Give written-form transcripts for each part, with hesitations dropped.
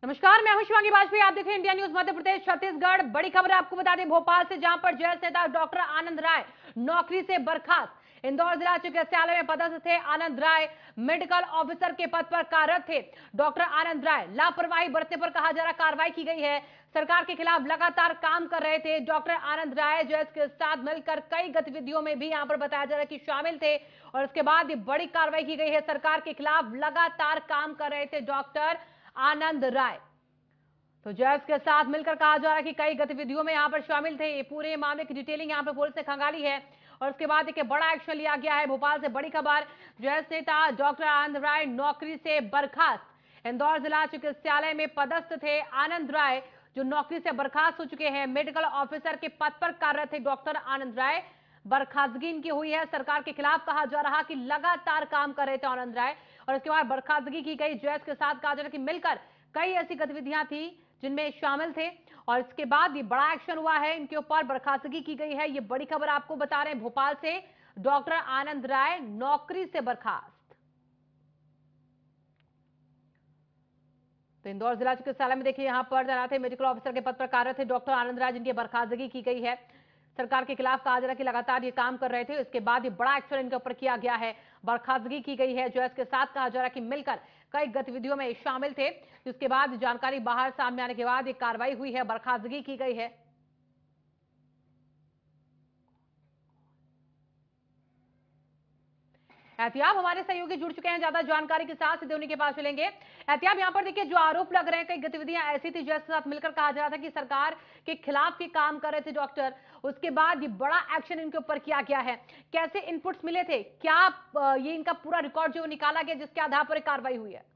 नमस्कार, मैं हूं शिवांगी वाजपेयी। आप देख रहे हैं इंडिया न्यूज मध्य प्रदेश छत्तीसगढ़। बड़ी खबर आपको बता दें भोपाल से, जहां पर जेएस नेता डॉक्टर आनंद राय नौकरी से बर्खास्त। इंदौर जिला चिकित्सालय में पदस्थ थे आनंद राय, मेडिकल ऑफिसर के पद पर कार्यरत थे। डॉक्टर आनंद राय लापरवाही बरतने पर कहा जा रहा कार्रवाई की गई है। सरकार के खिलाफ लगातार काम कर रहे थे डॉक्टर आनंद राय। जेएस के साथ मिलकर कई गतिविधियों में भी यहां पर बताया जा रहा है कि शामिल थे, और इसके बाद ये बड़ी कार्रवाई की गई है। सरकार के खिलाफ लगातार काम कर रहे थे डॉक्टर आनंद राय। तो जेएस के साथ मिलकर कहा जा रहा है कि कई गतिविधियों में यहां पर शामिल थे। ये पूरे मामले की डिटेलिंग यहां पर पुलिस ने खंगाली है, और उसके बाद एक बड़ा एक्शन लिया गया है। भोपाल से बड़ी खबर, जेएस नेता डॉक्टर आनंद राय नौकरी से बर्खास्त। इंदौर जिला चिकित्सालय में पदस्थ थे आनंद राय, जो नौकरी से बर्खास्त हो चुके हैं। मेडिकल ऑफिसर के पद पर कार्यरत थे डॉक्टर आनंद राय। बर्खास्तगी इनकी हुई है। सरकार के खिलाफ कहा जा रहा कि लगातार काम कर रहे थे आनंद राय, और इसके बाद बर्खास्तगी की गई। जेएस के साथ कहा जा रहा कि मिलकर कई ऐसी गतिविधियां थी जिनमें शामिल थे, और इसके बाद ये बड़ा एक्शन हुआ है। इनके ऊपर बर्खास्तगी की गई है। ये बड़ी खबर आपको बता रहे हैं भोपाल से, डॉक्टर आनंद राय नौकरी से बर्खास्त। तो इंदौर जिला चिकित्सालय में देखिए, यहां पर तैनात थे मेडिकल ऑफिसर के पद पर कार्यरत थे डॉक्टर आनंद राय, जिनकी बर्खास्तगी की गई है। सरकार के खिलाफ कहा जा रहा है कि लगातार ये काम कर रहे थे। इसके बाद ये बड़ा एक्शन इनके ऊपर किया गया है, बर्खास्तगी की गई है। जेएस के साथ कहा जा रहा है कि मिलकर कई गतिविधियों में शामिल थे। जिसके बाद जानकारी बाहर सामने आने के बाद ये कार्रवाई हुई है, बर्खास्तगी की गई है। एहतियाब हमारे सहयोगी जुड़ चुके हैं ज्यादा जानकारी के साथ, सीधे उन्हीं के पास चलेंगे। एहतियाब, यहां पर देखिए जो आरोप लग रहे हैं, कई गतिविधियां ऐसी थी जेएस के साथ मिलकर कहा जा रहा था कि सरकार के खिलाफ ही काम कर रहे थे डॉक्टर। उसके बाद ये बड़ा एक्शन इनके ऊपर किया गया है। कैसे इनपुट्स मिले थे, क्या ये इनका पूरा रिकॉर्ड जो निकाला गया जिसके आधार पर कार्रवाई हुई है?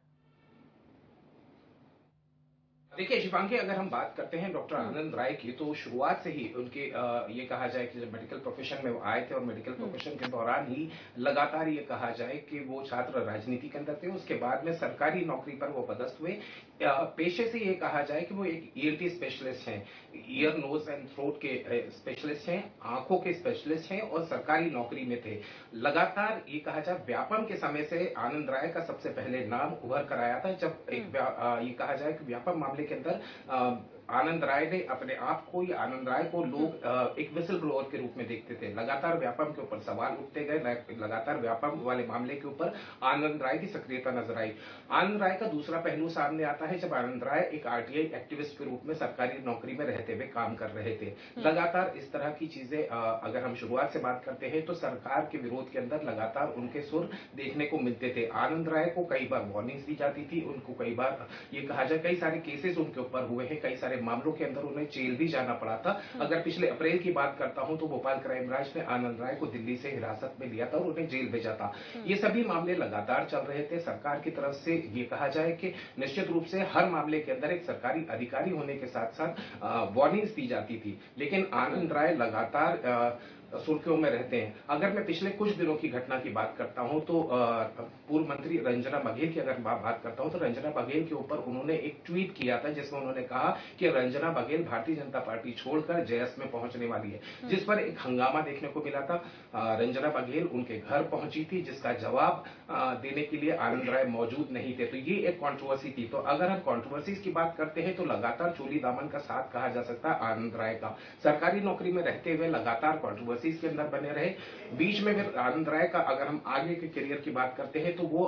देखिए शिवांगी, अगर हम बात करते हैं डॉक्टर आनंद राय की, तो शुरुआत से ही उनके ये कहा जाए कि जब मेडिकल प्रोफेशन में वो आए थे और मेडिकल प्रोफेशन के दौरान ही लगातार ये कहा जाए कि वो छात्र राजनीति के अंदर थे। उसके बाद में सरकारी नौकरी पर वो पदस्थ हुए। पेशे से ये कहा जाए कि वो एक ईएनटी स्पेशलिस्ट हैं, ईयर नोज एंड थ्रोट के स्पेशलिस्ट हैं, आंखों के स्पेशलिस्ट हैं, और सरकारी नौकरी में थे। लगातार ये कहा जाए व्यापम के समय से आनंद राय का सबसे पहले नाम उभर कर आया था, जब एक ये कहा जाए कि व्यापम मामले के अंदर आनंद राय ने अपने आप को, या आनंद राय को लोग एक विसल ब्लोअर के रूप में देखते थे। लगातार व्यापम के ऊपर सवाल उठते गए, लगातार व्यापम वाले मामले के ऊपर आनंद राय की सक्रियता नजर आई। आनंद राय का दूसरा पहलू सामने आता है जब आनंद राय एक आरटीआई एक्टिविस्ट के रूप में सरकारी नौकरी में रहते हुए काम कर रहे थे। लगातार इस तरह की चीजें, अगर हम शुरुआत से बात करते हैं, तो सरकार के विरोध के अंदर लगातार उनके सुर देखने को मिलते थे। आनंद राय को कई बार वार्निंग्स दी जाती थी, उनको कई बार ये कहा जाए कई सारे केसेस उनके ऊपर हुए हैं, कई सारे मामलों के अंदर उन्हें जेल भी जाना पड़ा था। अगर पिछले अप्रैल की बात करता हूं, तो भोपाल क्राइम ब्रांच ने आनंद राय को दिल्ली से हिरासत में लिया था और उन्हें जेल भेजा था। ये सभी मामले लगातार चल रहे थे। सरकार की तरफ से ये कहा जाए कि निश्चित रूप से हर मामले के अंदर एक सरकारी अधिकारी होने के साथ साथ वार्निंग्स दी जाती थी, लेकिन आनंद राय लगातार सुर्खियों में रहते हैं। अगर मैं पिछले कुछ दिनों की घटना की बात करता हूं, तो पूर्व मंत्री रंजना बघेल की अगर बात करता हूं, तो रंजना बघेल के ऊपर उन्होंने एक ट्वीट किया था, जिसमें उन्होंने कहा कि रंजना बघेल भारतीय जनता पार्टी छोड़कर जेएस में पहुंचने वाली है, जिस पर एक हंगामा देखने को मिला था। रंजना बघेल उनके घर पहुंची थी, जिसका जवाब देने के लिए आनंद राय मौजूद नहीं थे। तो ये एक कॉन्ट्रोवर्सी थी। तो अगर हम कॉन्ट्रोवर्सीज की बात करते हैं, तो लगातार चोली दामन का साथ कहा जा सकता है आनंद राय का। सरकारी नौकरी में रहते हुए लगातार कॉन्ट्रोवर्सीज के अंदर बने रहे। बीच में फिर आनंद राय का अगर हम आगे के करियर की बात करते हैं, तो वो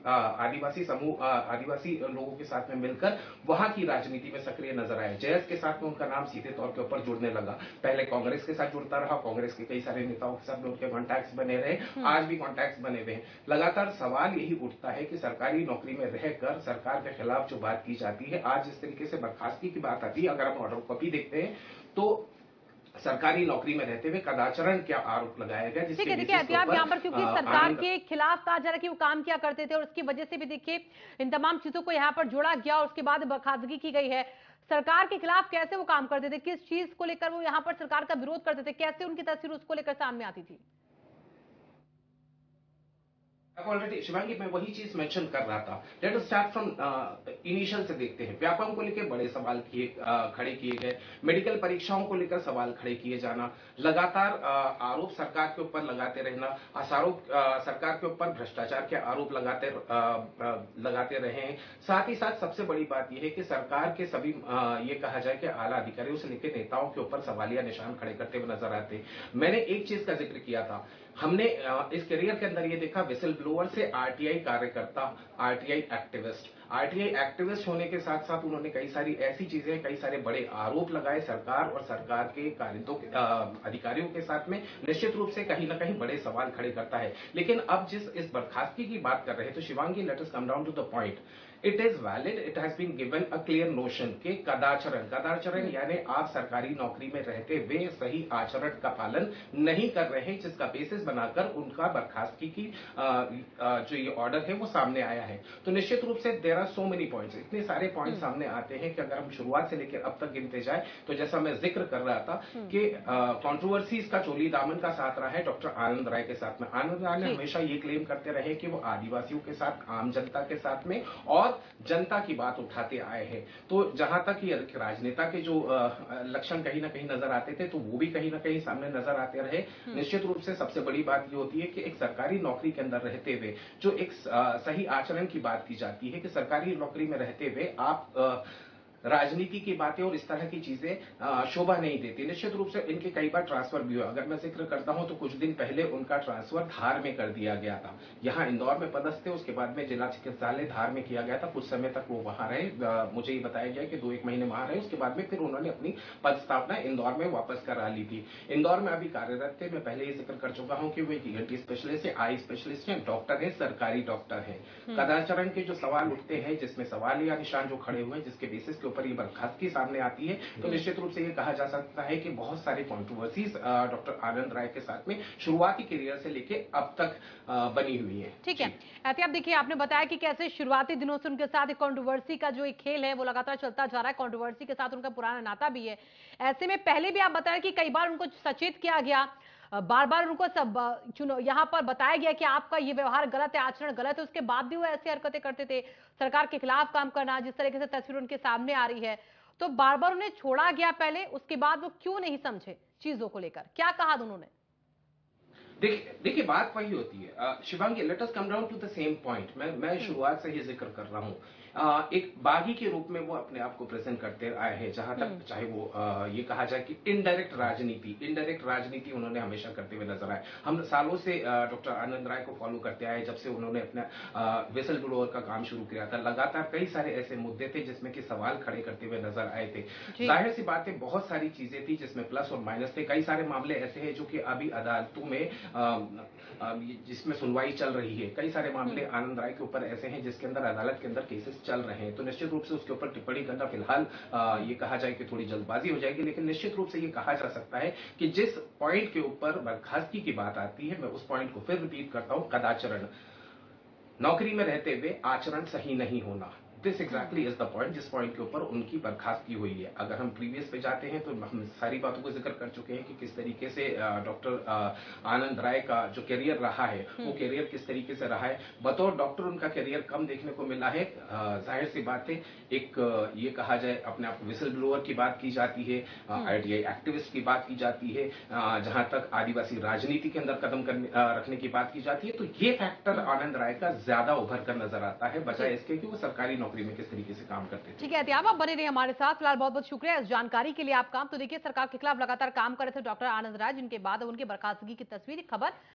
आदिवासी समूह, आदिवासी लोगों के साथ में मिलकर वहां की राजनीति में सक्रिय नजर आए। जेएस के साथ में उनका नाम सीधे तौर के ऊपर जुड़ने लगा। पहले कांग्रेस के साथ जुड़ता रहा, कांग्रेस के कई सारे नेताओं के साथ में उनके कॉन्टैक्ट्स बने रहे, आज भी कॉन्टैक्ट्स बने हुए हैं। लगातार सवाल यही उठता है कि सरकारी नौकरी में रहकर सरकार के खिलाफ जो बात की जाती है, आज इस तरीके से बर्खास्तगी की बात आती है। अगर हम ऑर्डर कॉपी देखते हैं, तो सरकारी नौकरी में रहते हुए कदाचरण क्या आरोप लगाया गया, ठीक जिसके है, देखिए बेसिस के एहतियाब ऊपर यहाँ पर, क्योंकि सरकार के खिलाफ कहा जा रहा है कि वो काम किया करते थे, और उसकी वजह से भी देखिए इन तमाम चीजों को यहाँ पर जोड़ा गया, और उसके बाद बर्खास्तगी की गई है। सरकार के खिलाफ कैसे वो काम करते थे, किस चीज को लेकर वो यहाँ पर सरकार का विरोध करते थे, कैसे उनकी तस्वीर उसको लेकर सामने आती थी? ऑलरेडी शिवांगी, मैं वही चीज मेंशन कर रहा था। Let us start from initial से देखते हैं। व्यापम को लेकर बड़े सवाल खड़े किए गए, मेडिकल परीक्षाओं को लेकर सवाल खड़े किए जाना, लगातार आरोप सरकार के ऊपर लगाते रहना, सरकार के ऊपर भ्रष्टाचार के आरोप लगाते रहे हैं। साथ ही साथ सबसे बड़ी बात यह है कि सरकार के सभी ये कहा जाए कि आला अधिकारियों से लेकर नेताओं के ऊपर सवालिया निशान खड़े करते हुए नजर आते। मैंने एक चीज का जिक्र किया था, हमने इस करियर के अंदर ये देखा, विसल ब्लोअर से आरटीआई कार्यकर्ता, आरटीआई एक्टिविस्ट होने के साथ साथ उन्होंने कई सारी ऐसी चीजें, कई सारे बड़े आरोप लगाए सरकार और सरकार के अधिकारियों के साथ में। निश्चित रूप से कहीं ना कहीं बड़े सवाल खड़े करता है। लेकिन अब इस बर्खास्तगी की बात कर रहे हैं, तो Shivangi, let us come down to the point. It is valid, it has been given a clear notion के कदाचरण यानी आप सरकारी नौकरी में रहते हुए सही आचरण का पालन नहीं कर रहे हैं, जिसका बेसिस बनाकर उनका बर्खास्तगी की जो ये ऑर्डर है वो सामने आया है। तो निश्चित रूप से there are so many points, इतने सारे पॉइंट सामने आते हैं कि अगर हम शुरुआत से लेकर अब तक गिनते जाए, तो जैसा मैं जिक्र कर रहा था कि कंट्रोवर्सीज का चोली दामन का साथ रहा है डॉक्टर आनंद राय के साथ में। आनंद राय ने हमेशा ये क्लेम करते रहे कि वो आदिवासियों के साथ, आम जनता के साथ में और जनता की बात उठाते आए हैं। तो जहां तक ये राजनेता के जो लक्षण कहीं ना कहीं नजर आते थे, तो वो भी कहीं ना कहीं सामने नजर आते रहे। निश्चित रूप से सबसे बड़ी बात ये होती है कि एक सरकारी नौकरी के अंदर रहते हुए जो एक सही आचरण की बात की जाती है कि सरकारी नौकरी में रहते हुए आप राजनीति की बातें और इस तरह की चीजें शोभा नहीं देती। निश्चित रूप से इनके कई बार ट्रांसफर भी हुआ। अगर मैं जिक्र करता हूं तो कुछ दिन पहले उनका ट्रांसफर धार में कर दिया गया था। यहां इंदौर में पदस्थ थे, उसके बाद में जिला चिकित्सालय धार में किया गया था। कुछ समय तक वो वहां रहे, मुझे ये बताया गया कि 2-1 महीने वहां रहे। उसके बाद में फिर उन्होंने अपनी पदस्थापना इंदौर में वापस करा ली थी। इंदौर में अभी कार्यरत थे। मैं पहले ही जिक्र कर चुका हूं कि वो एक ईएनटी स्पेशलिस्ट है, आई स्पेशलिस्ट है, डॉक्टर है, सरकारी डॉक्टर है। कदाचरण के जो सवाल उठते हैं, जिसमें सवाल या निशान जो खड़े हुए हैं, जिसके बेसिस के ऊपर ये बर्खास्तगी सामने आती है, तो निश्चित रूप से ये कहा जा सकता है कि बहुत सारी कंट्रोवर्सीज डॉक्टर आनंद राय के साथ में शुरुआती करियर से लेके अब तक बनी हुई है। ठीक है एहतियाब, देखिए आपने बताया कि कैसे शुरुआती दिनों से उनके साथ एक कंट्रोवर्सी का जो एक खेल है वो लगातार चलता जा रहा है। कंट्रोवर्सी के साथ उनका पुराना नाता भी है। ऐसे में पहले भी आप बताया कि कई बार उनको सचेत किया गया, बार बार उनको सब यहाँ पर बताया गया कि आपका ये व्यवहार गलत है, आचरण गलत है, उसके बाद भी वो ऐसी हरकतें करते थे, सरकार के खिलाफ काम करना, जिस तरीके से तस्वीर उनके सामने आ रही है। तो बार बार उन्हें छोड़ा गया पहले, उसके बाद वो क्यों नहीं समझे चीजों को लेकर, क्या कहा दोनों ने? देखिए बात वही होती है Shivangi, let us come down to the same point. मैं शुरुआत से ही जिक्र कर रहा हूं। एक बागी के रूप में वो अपने आप को प्रेजेंट करते आए हैं, जहां तक चाहे वो ये कहा जाए कि इनडायरेक्ट राजनीति उन्होंने हमेशा करते हुए नजर आए। हम सालों से डॉक्टर आनंद राय को फॉलो करते आए, जब से उन्होंने अपना विसल ब्लोअर का काम शुरू किया था। लगातार कई सारे ऐसे मुद्दे थे जिसमें कि सवाल खड़े करते हुए नजर आए थे। जाहिर सी बात है, बहुत सारी चीजें थी जिसमें प्लस और माइनस थे। कई सारे मामले ऐसे हैं जो कि अभी अदालतों में जिसमें सुनवाई चल रही है। कई सारे मामले आनंद राय के ऊपर ऐसे हैं जिसके अंदर अदालत के अंदर केसेस चल रहे हैं। तो निश्चित रूप से उसके ऊपर टिप्पणी करना फिलहाल ये कहा जाए कि थोड़ी जल्दबाजी हो जाएगी। लेकिन निश्चित रूप से ये कहा जा सकता है कि जिस पॉइंट के ऊपर बर्खास्तगी की बात आती है, मैं उस पॉइंट को फिर रिपीट करता हूं, कदाचरण, नौकरी में रहते हुए आचरण सही नहीं होना। This exactly is the point, जिस पॉइंट के ऊपर उनकी बर्खास्तगी हुई है। अगर हम प्रीवियस पे जाते हैं तो हम सारी बातों को जिक्र कर चुके हैं कि किस तरीके से डॉक्टर आनंद राय का जो करियर रहा है, वो करियर किस तरीके से रहा है। बतौर डॉक्टर उनका करियर कम देखने को मिला है। जाहिर सी बात है, एक ये कहा जाए अपने आप विसल ब्लोअर की बात की जाती है, आरटीआई एक्टिविस्ट की बात की जाती है, जहां तक आदिवासी राजनीति के अंदर कदम रखने की बात की जाती है। तो ये फैक्टर आनंद राय का ज्यादा उभर कर नजर आता है, बजाय इसके कि वो सरकारी नौकरी में किस तरीके से काम करते थे। ठीक है एहतियाब, आप बने रहिए हमारे साथ। फिलहाल बहुत बहुत शुक्रिया इस जानकारी के लिए। आप काम तो देखिए सरकार के खिलाफ लगातार काम कर रहे थे डॉक्टर आनंद राय, जिनके बाद उनकी बर्खास्तगी की तस्वीर खबर